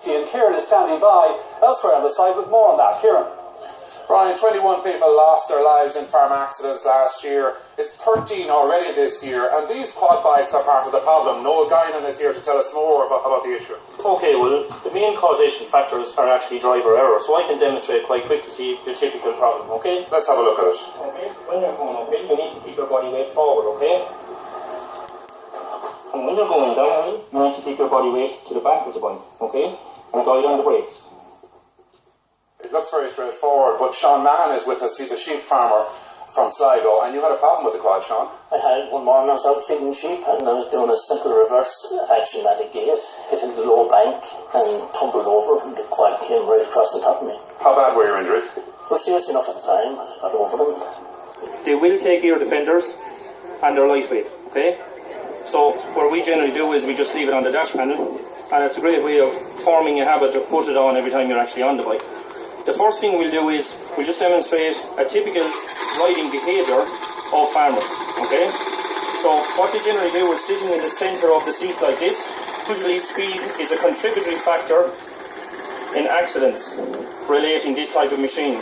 And Kieran is standing by elsewhere on the site with more on that. Kieran. Brian, 21 people lost their lives in farm accidents last year. It's 13 already this year, and these quad bikes are part of the problem. Noel Guinan is here to tell us more about the issue. Okay, well, the main causation factors are actually driver error, so I can demonstrate quite quickly the typical problem, okay? Let's have a look at it. Okay, when you're going uphill, you need to keep your body weight forward, okay? And when you're going downhill, you need to keep your body weight to the back of the bike, okay? And guide on the brakes. It looks very straightforward, but Sean Mahan is with us. He's a sheep farmer from Sligo, and you had a problem with the quad, Sean. I had one morning I was out feeding sheep and I was doing a simple reverse action at a gate, hitting the low bank and tumbled over, and the quad came right across the top of me. How bad were your injuries? They were serious enough at the time. I got over them. They will take ear defenders and they're lightweight, okay? So what we generally do is we just leave it on the dash panel, and it's a great way of forming a habit to put it on every time you're actually on the bike. The first thing we'll do is we'll just demonstrate a typical riding behaviour of farmers, okay? So what they generally do is sitting in the centre of the seat like this. Usually speed is a contributory factor in accidents relating this type of machine.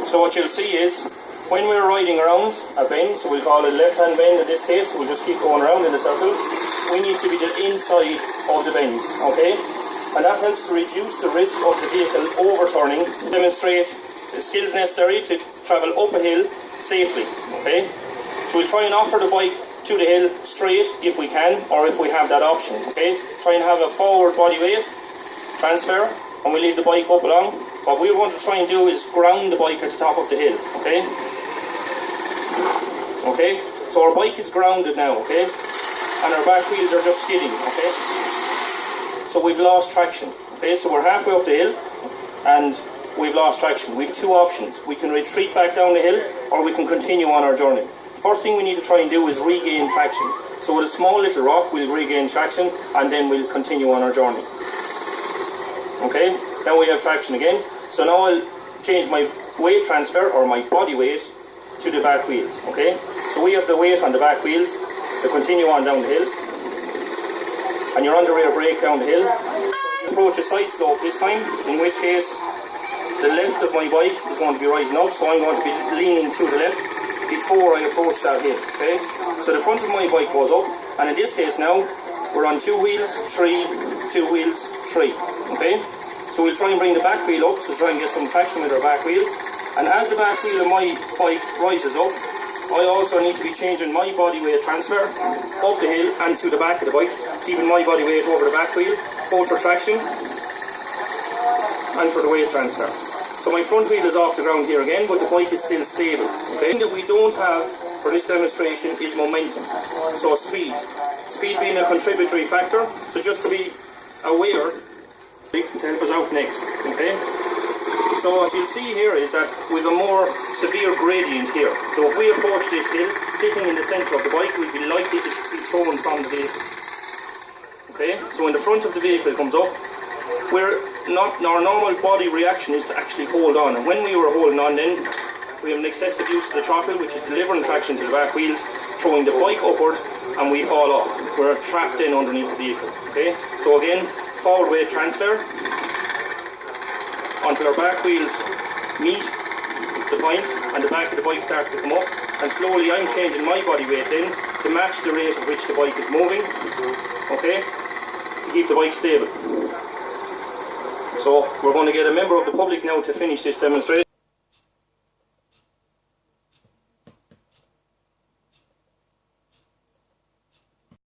So what you'll see is when we're riding around a bend, so we'll call it left-hand bend in this case, we'll just keep going around in a circle, we need to be the inside of the bend, okay? And that helps to reduce the risk of the vehicle overturning, demonstrate the skills necessary to travel up a hill safely, okay? So we'll try and offer the bike to the hill straight if we can, or if we have that option, okay? Try and have a forward body weight transfer, and we leave the bike up along. What we want to try and do is ground the bike at the top of the hill, okay? Okay, so our bike is grounded now, okay? And our back wheels are just skidding, okay? So we've lost traction, okay? So we're halfway up the hill and we've lost traction. We've two options. We can retreat back down the hill or we can continue on our journey. First thing we need to try and do is regain traction. So with a small little rock, we'll regain traction and then we'll continue on our journey. Okay, now we have traction again. So now I'll change my weight transfer or my body weight to the back wheels, okay? So we have the weight on the back wheels to continue on down the hill. And you're on the rear brake down the hill. Approach a side slope this time, in which case the left of my bike is going to be rising up, so I'm going to be leaning to the left before I approach that hill, okay? So the front of my bike goes up, and in this case now, we're on 2 wheels, 3, 2 wheels, 3, okay? So we'll try and bring the back wheel up, so try and get some traction with our back wheel. And as the back wheel of my bike rises up, I also need to be changing my body weight transfer up the hill and to the back of the bike, keeping my body weight over the back wheel, both for traction and for the weight transfer. So my front wheel is off the ground here again, but the bike is still stable. The thing that we don't have for this demonstration is momentum, so speed. Speed being a contributory factor, so just to be aware to help us out next, okay? So what you'll see here is that we have a more severe gradient here. So if we approach this hill, sitting in the centre of the bike, we'll be likely to be thrown from the vehicle. Okay, so when the front of the vehicle comes up, our normal body reaction is to actually hold on. And when we were holding on then, we have an excessive use of the throttle, which is delivering traction to the back wheels, throwing the bike upward, and we fall off. We're trapped in underneath the vehicle. Okay, so again, forward weight transfer until our back wheels meet the point and the back of the bike starts to come up, and slowly I'm changing my body weight then to match the rate at which the bike is moving, okay, to keep the bike stable. So we're going to get a member of the public now to finish this demonstration.